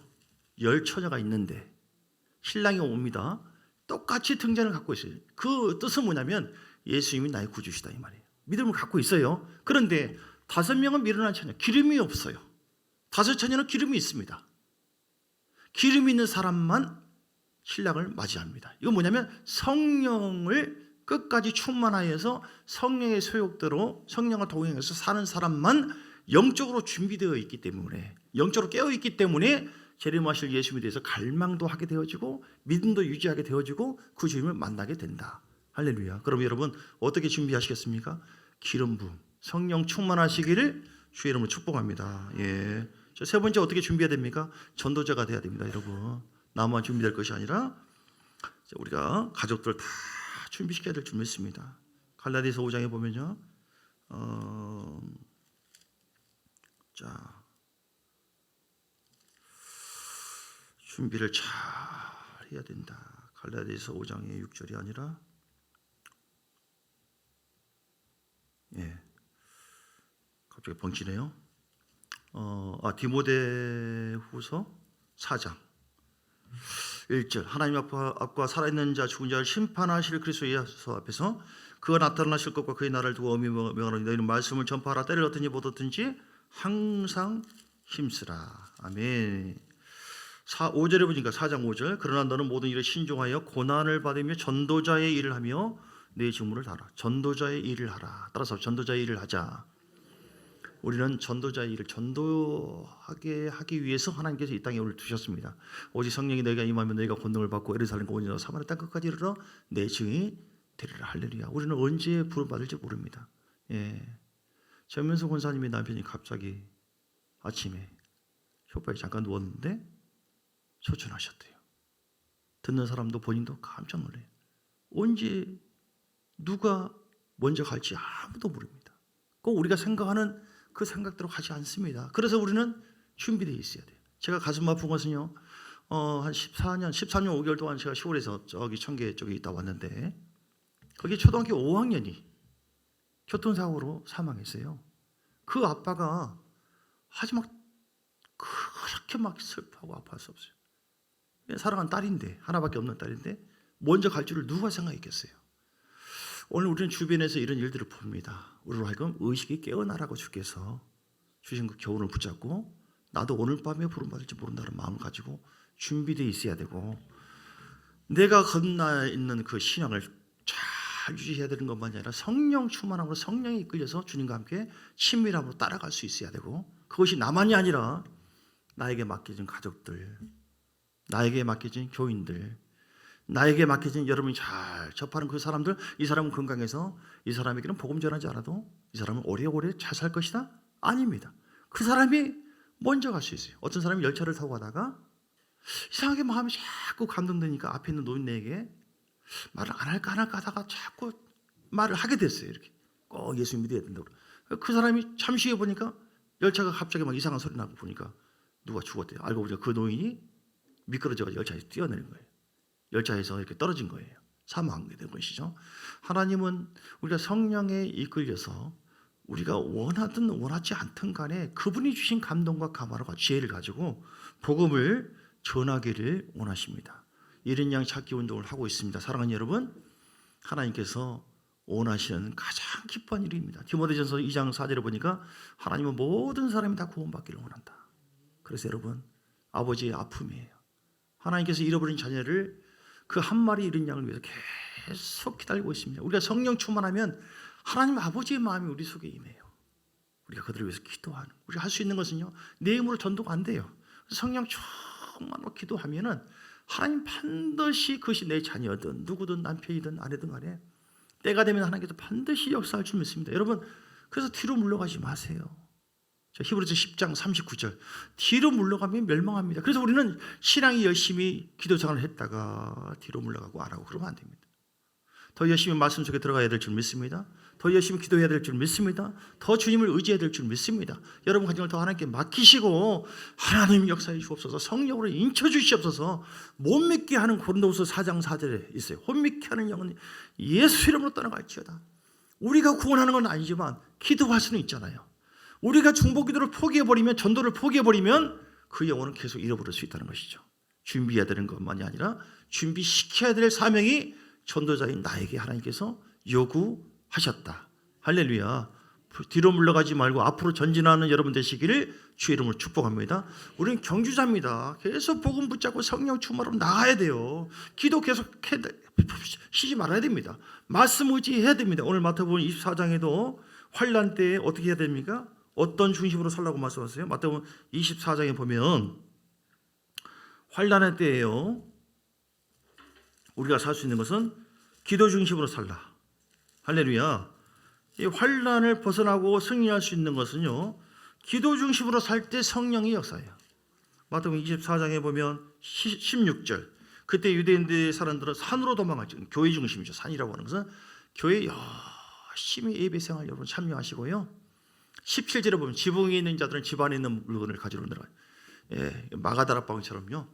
10처녀가 있는데 신랑이 옵니다. 똑같이 등잔을 갖고 있어요. 그 뜻은 뭐냐면 예수님이 나의 구주시다 이 말이에요. 믿음을 갖고 있어요. 그런데 5명은 미련한 처녀, 기름이 없어요. 5처녀는 기름이 있습니다. 기름이 있는 사람만 신랑을 맞이합니다. 이건 뭐냐면 성령을 끝까지 충만하여서 성령의 소욕대로 성령과 동행해서 사는 사람만 영적으로 준비되어 있기 때문에, 영적으로 깨어 있기 때문에 재림하실 예수님에 대해서 갈망도 하게 되어지고 믿음도 유지하게 되어지고 그 주님을 만나게 된다. 할렐루야. 그럼 여러분 어떻게 준비하시겠습니까? 기름 부음, 성령 충만하시기를 주의 이름으로 축복합니다. 예. 세 번째 어떻게 준비해야 됩니까? 전도자가 돼야 됩니다, 여러분. 나만 준비될 것이 아니라 우리가 가족들 다 준비시켜야 될 줄로 믿습니다. 갈라디아서 5장에 보면요, 자, 준비를 잘 해야 된다. 갈라디아서 5장의 6절이 아니라, 갑자기 벙치네요. 디모데후서 4장 1절, 하나님 앞과 살아있는 자 죽은 자를 심판하실 그리스도 예수 앞에서 그가 나타나실 것과 그의 나라를 두고 엄히 명하노니 너희는 말씀을 전파하라. 때를 얻든지 못 얻든지 항상 힘쓰라. 아멘. 5절에 보니까 4장 5절, 그러나 너는 모든 일에 신중하여 고난을 받으며 전도자의 일을 하며 내 직무를 다하라. 전도자의 일을 하라. 따라서 전도자의 일을 하자. 우리는 전도자의 일을 전도하게 하기 위해서 하나님께서 이 땅에 우리를 두셨습니다. 오직 성령이 너희가 임하면 너희가 권능을 받고 예루살렘과 온 사마리아 땅 끝까지 이르러 내 증인이 되리라. 할렐루야. 우리는 언제 부름받을지 모릅니다. 전면수 권사님의 남편이 갑자기 아침에 소파에 잠깐 누웠는데 초천하셨대요. 듣는 사람도 본인도 깜짝 놀래요. 언제 누가 먼저 갈지 아무도 모릅니다. 꼭 우리가 생각하는 그 생각대로 가지 않습니다. 그래서 우리는 준비되어 있어야 돼요. 제가 가슴 아픈 것은요, 한 13년 5개월 동안 제가 시골에서 저기 청계 쪽에 있다 왔는데, 거기 초등학교 5학년이 교통사고로 사망했어요. 그 아빠가 아주 막 그렇게 막 슬퍼하고 아파할 수 없어요. 사랑하는 딸인데, 하나밖에 없는 딸인데 먼저 갈 줄을 누가 생각했겠어요. 오늘 우리는 주변에서 이런 일들을 봅니다. 우리로 하여금 의식이 깨어나라고 주께서 주신 그 교훈을 붙잡고 나도 오늘 밤에 부름받을지 모른다는 마음을 가지고 준비되어 있어야 되고, 내가 건너 있는 그 신앙을 잘 유지해야 되는 것만이 아니라 성령 충만함으로 성령이 이끌려서 주님과 함께 친밀함으로 따라갈 수 있어야 되고, 그것이 나만이 아니라 나에게 맡겨진 가족들, 나에게 맡겨진 교인들, 나에게 맡겨진 여러분이 잘 접하는 그 사람들, 이 사람은 건강해서 이 사람에게는 복음 전하지 않아도 이 사람은 오래오래 잘 살 것이다? 아닙니다. 그 사람이 먼저 갈 수 있어요. 어떤 사람이 열차를 타고 가다가 이상하게 마음이 자꾸 감동되니까 앞에 있는 노인네에게 말을 안 할까 하다가 자꾸 말을 하게 됐어요. 이렇게 꼭 예수 믿어야 된다고. 그 사람이 잠시 후에 보니까 열차가 갑자기 막 이상한 소리 나고 보니까 누가 죽었대요. 알고 보니까 그 노인이 미끄러져가지고 열차에서 뛰어내린 거예요. 열차에서 이렇게 떨어진 거예요. 사망하게 된 것이죠. 하나님은 우리가 성령에 이끌려서 우리가 원하든 원하지 않든 간에 그분이 주신 감동과 감화와 지혜를 가지고 복음을 전하기를 원하십니다. 이른 양 찾기 운동을 하고 있습니다. 사랑하는 여러분, 하나님께서 원하시는 가장 기뻐한 일입니다. 디모데전서 2장 4절에 보니까 하나님은 모든 사람이 다 구원받기를 원한다. 그래서 여러분, 아버지의 아픔이에요. 하나님께서 잃어버린 자녀를 그 한 마리 잃은 양을 위해서 계속 기다리고 있습니다. 우리가 성령 충만하면 하나님 아버지의 마음이 우리 속에 임해요. 우리가 그들을 위해서 기도하는, 우리가 할 수 있는 것은요, 내 힘으로 전도가 안 돼요. 성령 충만으로 기도하면은 하나님 반드시 그것이 내 자녀든 누구든 남편이든 아내든 간에 때가 되면 하나님께서 반드시 역사할 줄 믿습니다. 여러분, 그래서 뒤로 물러가지 마세요. 히브리서 10장 39절 뒤로 물러가면 멸망합니다. 그래서 우리는 신앙이 열심히 기도생활을 했다가 뒤로 물러가고 안 하고 그러면 안 됩니다. 더 열심히 말씀 속에 들어가야 될 줄 믿습니다. 더 열심히 기도해야 될 줄 믿습니다. 더 주님을 의지해야 될 줄 믿습니다. 여러분 가정을 더 하나님께 맡기시고 하나님 역사해 주옵소서, 성령으로 인쳐 주시옵소서. 못 믿게 하는 고린도후서 4장 4절에 있어요. 못 믿게 하는 영은 예수 이름으로 떠나갈지어다. 우리가 구원하는 건 아니지만 기도할 수는 있잖아요. 우리가 중보기도를 포기해버리면, 전도를 포기해버리면 그 영혼은 계속 잃어버릴 수 있다는 것이죠. 준비해야 되는 것만이 아니라 준비시켜야 될 사명이 전도자인 나에게 하나님께서 요구하셨다. 할렐루야. 뒤로 물러가지 말고 앞으로 전진하는 여러분 되시기를 주의 이름으로 축복합니다. 우리는 경주자입니다. 계속 복음 붙잡고 성령 충만으로 나가야 돼요. 기도 계속 쉬지 말아야 됩니다. 말씀 의지해야 됩니다. 오늘 마태복음 24장에도 환난 때에 어떻게 해야 됩니까? 어떤 중심으로 살라고 말씀하세요? 마태복음 24장에 보면 환난의 때에요, 우리가 살 수 있는 것은 기도 중심으로 살라. 할렐루야. 이 환난을 벗어나고 승리할 수 있는 것은요, 기도 중심으로 살 때 성령의 역사예요. 마태복음 24장에 보면 16절, 그때 유대인들 사람들은 산으로 도망갔죠. 교회 중심이죠. 산이라고 하는 것은 교회 열심히 예배생활 여러분 참여하시고요. 17절에 보면 지붕에 있는 자들은 집 안에 있는 물건을 가지러 내려가요. 마가다락방처럼요.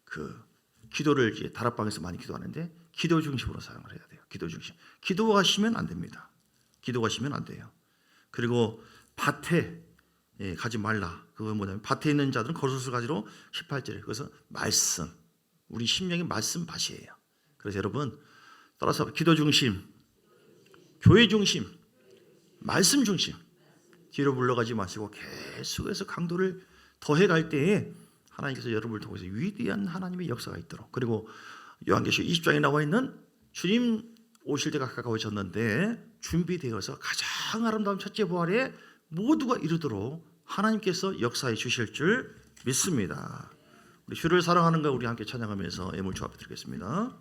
그 기도를 이제 다락방에서 많이 기도하는데 기도 중심으로 사용을 해야 돼요. 기도 중심. 기도하시면 안 됩니다. 기도하시면 안 돼요. 그리고 밭에 가지 말라. 그건 뭐냐면 밭에 있는 자들은 겉옷을 가지러 18절에, 그래서 말씀, 우리 심령이 말씀 밭이에요. 그래서 여러분 따라서 기도 중심, 교회 중심, 말씀 중심, 뒤로 물러가지 마시고 계속해서 강도를 더해갈 때에 하나님께서 여러분을 통해서 위대한 하나님의 역사가 있도록, 그리고 요한계시록 20장에 나와 있는 주님 오실 때가 가까워졌는데 준비되어서 가장 아름다운 첫째 부활에 모두가 이루도록 하나님께서 역사해 주실 줄 믿습니다. 우리 주를 사랑하는 거 우리 함께 찬양하면서 애물주 앞에 드리겠습니다.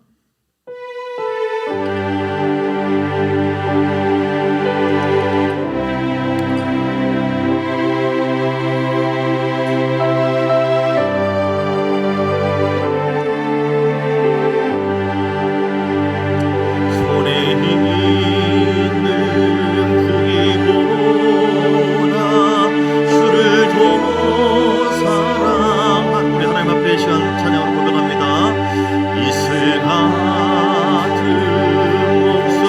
찬양으로 고백합니다. 이슬 같은 목숨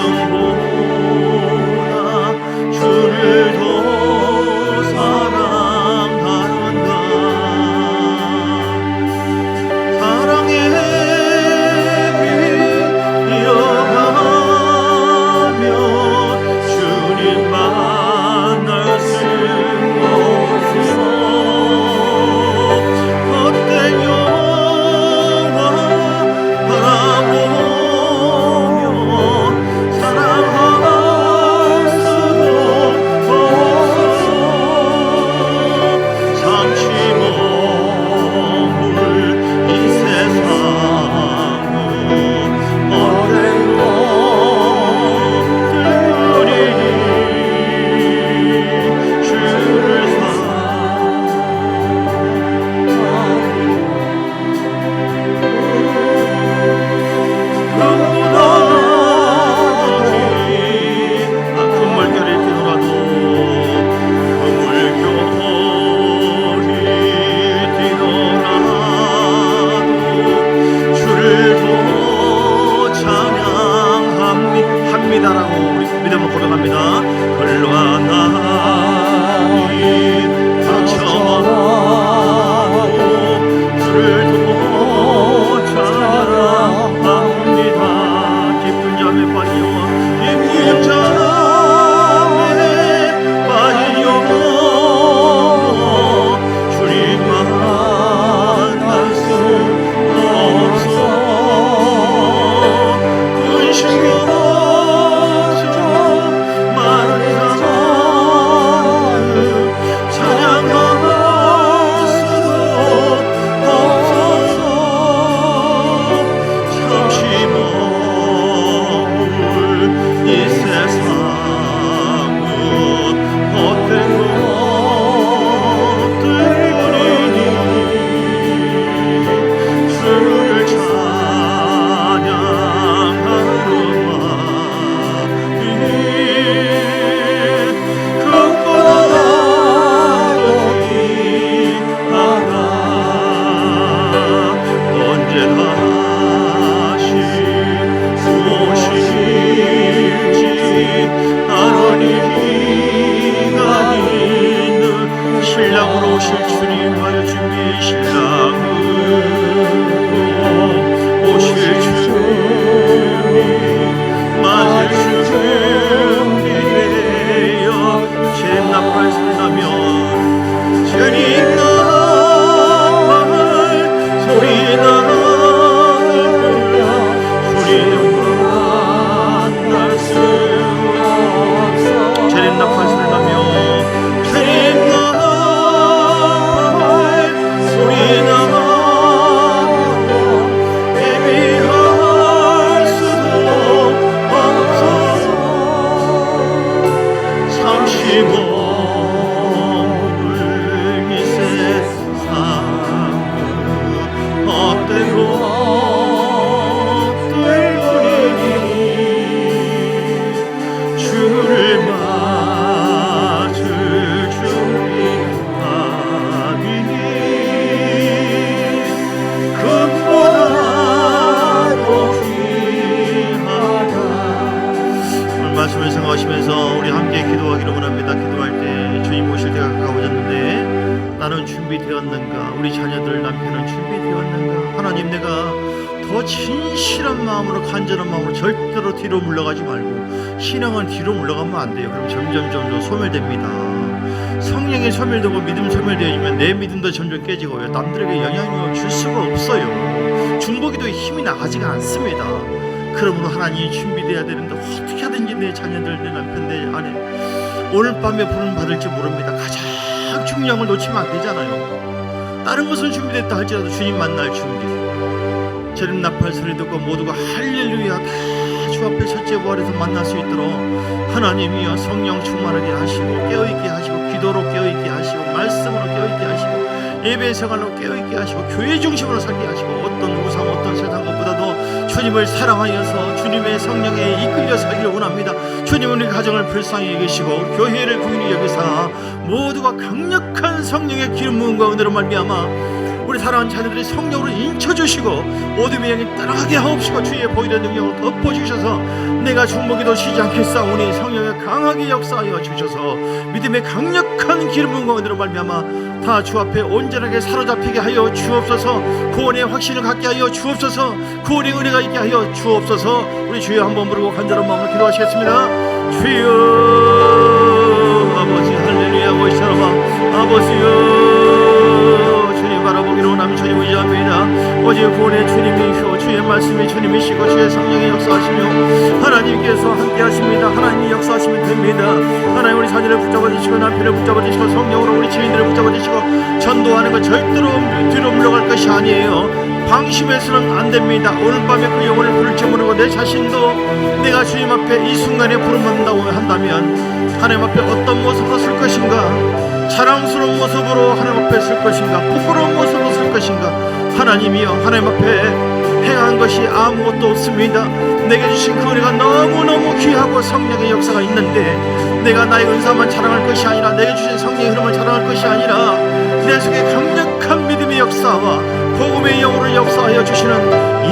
소리나며 주님 나팔 소리나며 주님과 만날 수 없어 주님 나팔 소리나며 주님 나팔 소리나며 예비할 수도 없어서 35을 이 세상을 헛되고 뜰뿐이니 주를 맞을 준비하니 금보다도 귀하다. 오늘 말씀을 생각하시면서 우리 함께 기도하기를 원합니다. 기도할 때 주님 오실 때가 가까워졌는데 나는 준비되었는가? 우리 자녀들 남편은 준비되었는가? 하나님 내가 더 진실한 마음으로 간절한 마음으로 절대로 뒤로 물러가지 말고 신앙은 뒤로 물러가면 안 돼요. 그럼 점점 소멸됩니다. 성령이 소멸되고 믿음 소멸되어지면 내 믿음도 점점 깨지고요. 남들에게 영향력을 줄 수가 없어요. 중보기도에 힘이 나가지가 않습니다. 그러므로 하나님이 준비되어야 되는데 어떻게 하든지 내 자녀들, 내 남편, 내 아내 오늘 밤에 부름 받을지 모릅니다. 가장 중요한 걸 놓치면 안 되잖아요. 다른 것은 준비됐다 할지라도 주님 만날 준비. 재림 나팔 소리 듣고 모두가 할렐루야 다 주 앞에 첫째 부활에서 만날 수 있도록 하나님이여 성령 충만하게 하시고 깨어있게 하시고 기도로 깨어있게 하시고 말씀으로 깨어있게 하시고 예배 생활로 깨어있게 하시고 교회 중심으로 살게 하시고 어떤 우상 어떤 세상 것보다도 주님을 사랑하여서 주님의 성령에 이끌려 살기를 원합니다. 주님은 우리 가정을 불쌍히 여기시고 교회를 긍휼히 여기사 모두가 강력한 성령의 기름 부음과 은혜로 말미암아 우리 사랑하는 자녀들이 성령으로 인쳐주시고 어둠의 영이 떠나게 하옵시고 주의 보이는 능력을 덮어주셔서 내가 중보기도 쉬지 않겠사오니 성령에 강하게 역사하여 주셔서 믿음의 강력한 기름 부음과 은혜로 말미암아 다 주 앞에 온전하게 사로잡히게 하여 주옵소서. 구원의 확신을 갖게 하여 주옵소서. 구원의 은혜가 있게 하여 주옵소서. 우리 주여 한번 부르고 간절한 마음으로 기도하시겠습니다. 주여 아버지 할렐루야 모시사라마 아버지여 주님 바라보기로 원하며 주님 의지합니다. 오직 구원의 주님이시오 주의 말씀이 주님이시고 주의 성령이 역사하시며 하나님께서 함께 하십니다. 하나님이 역사하시면 됩니다. 하나님 우리 자녀를 붙잡아 주시고 남편을 붙잡아 주시고 성령으로 우리 지인들을 붙잡아 주시고 전도하는 것 절대로 뒤로 물러갈 것이 아니에요. 방심해서는 안 됩니다. 오늘 밤에 그 영혼을 부를지 모르고 내 자신도 내가 주님 앞에 이 순간에 부름받는다고 한다면 하나님 앞에 어떤 모습으로 쓸 것인가? 자랑스러운 모습으로 하나님 앞에 쓸 것인가? 부끄러운 모습으로 쓸 것인가? 하나님이여 하나님 앞에 행한 것이 아무것도 없습니다. 내게 주신 그 은혜가 너무너무 귀하고 성령의 역사가 있는데 내가 나의 은사만 자랑할 것이 아니라 내게 주신 성령의 흐름을 자랑할 것이 아니라 내 속에 강력한 믿음의 역사와 복음의 영으로 역사하여 주시는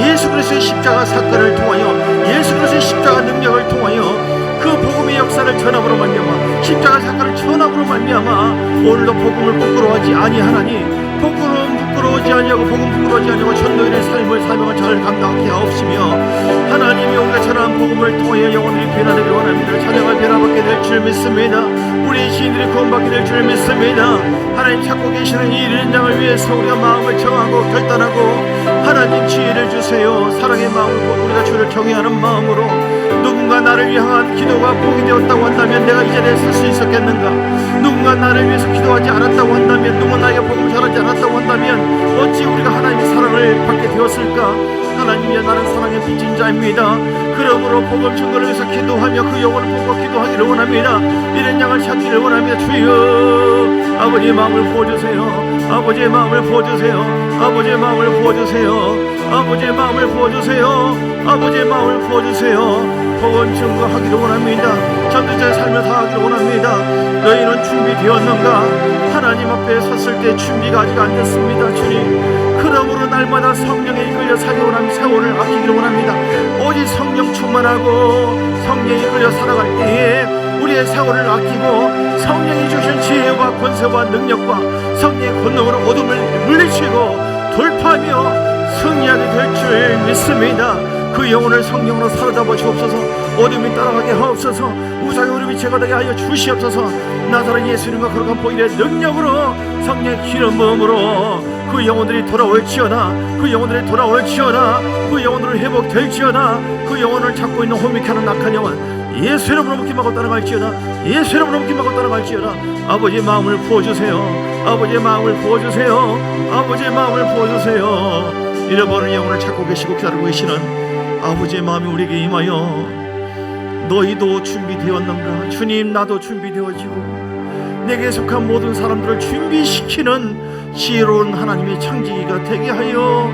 예수 그리스도의 십자가 사건을 통하여 예수 그리스도의 십자가 능력을 통하여 그 복음의 역사를 전함으로 말미암아 십자가 사건을 전함으로 말미암아 오늘도 복음을 부끄러워하지 아니하나니 부끄러워하지 아니하고 복음 부끄러워하지 아니하고 전도인의 삶을 사명을 잘 감당하게 하옵시며 하나님이 우리가 전한 복음을 통하여 영혼들이 변화되기를 원합니다. 자녀가 변화받게 될 줄 믿습니다. 우리 시인들이 구원받게 될 줄 믿습니다. 하나님 찾고 계시는 이 이른 양을 위해서 우리가 마음을 정하고 결단하고 하나님 지혜를 주세요. 사랑의 마음으로 우리가 주를 경외하는 마음으로 누군가 나를 향한 기도가 복이 되었다고 한다면 내가 이 자리에 설 수 있었겠는가? 누군가 나를 위해서 기도하지 않았다고 한다면 누군가 나에게 복음을 전하지 않았다고 한다면 어찌 우리가 하나님의 사랑을 받게 되었을까? 하나님이여 나는 사랑의 빚진 자입니다. 그러므로 복음 증거를 위해서 기도하며 그 영혼을 보고 기도하기를 원합니다. 이런 양을 찾기를 원합니다. 주여 아버지의 마음을 부어주세요. 아버지의 마음을 부어주세요. 아버지의 마음을 부어주세요. 아버지의 마음을 부어주세요. 아버지의 마음을 부어주세요. 복음 증거하기를 원합니다. 전도자의 삶을 다하기를 원합니다. 너희는 준비되었는가? 하나님 앞에 섰을 때 준비가 아직 안 됐습니다. 주님 그러므로 날마다 성령에 이끌려 살기를 원합니다. 세월을 아끼기를 원합니다. 오직 성령 충만하고 성령에 이끌려 살아갈 때에 우리의 세월을 아끼고 성령이 주신 지혜와 권세와 능력과 성령의 권능으로 어둠을 물리치고 돌파하며 승리하게 될 줄 믿습니다. 그 영혼을 성령으로 사로잡아 주옵소서. 어둠이 따라가게 하옵소서. 우상의 흐름이 제거되게 하여 주시옵소서. 나사렛 예수님과 거룩한 보일의 능력으로 성령의 기름 부음으로 그 영혼들이 돌아올지어다. 그 영혼들이 돌아올지어다. 그 영혼들을 회복될지어다. 그 영혼을 잡고 있는 혼미케 하는 악한 영혼 예수 이름으로 묶임하고 따라갈지어다. 예수 이름으로 묶임하고 따라갈지어다. 아버지의 마음을 부어주세요. 아버지의 마음을 부어주세요. 아버지의 마음을 부어주세요. 잃어버린 영혼을 찾고 계시고 기다리고 계시는 아버지의 마음이 우리에게 임하여 너희도 준비되었는가? 주님, 나도 준비되어지고 내게 속한 모든 사람들을 준비시키는 지혜로운 하나님의 창기가 되게 하여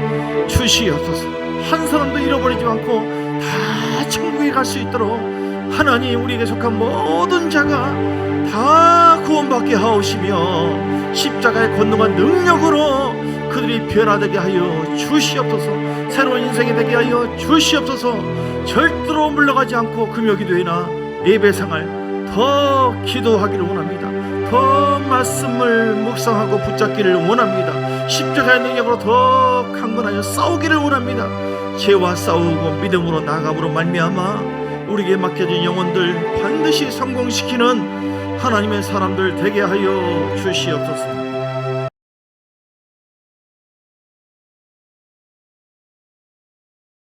주시옵소서. 한 사람도 잃어버리지 않고 다 천국에 갈 수 있도록 하나님, 우리에게 속한 모든 자가 다 구원받게 하옵시며 십자가의 권능과 능력으로 그들이 변화되게 하여 주시옵소서. 새로운 인생이 되게 하여 주시옵소서. 절대로 물러가지 않고 금요기도회나 예배생활 더 기도하기를 원합니다. 더 말씀을 묵상하고 붙잡기를 원합니다. 십자가의 능력으로 더 강건하여 싸우기를 원합니다. 죄와 싸우고 믿음으로 나아감으로 말미암아 우리에게 맡겨진 영혼들 반드시 성공시키는 하나님의 사람들 되게 하여 주시옵소서.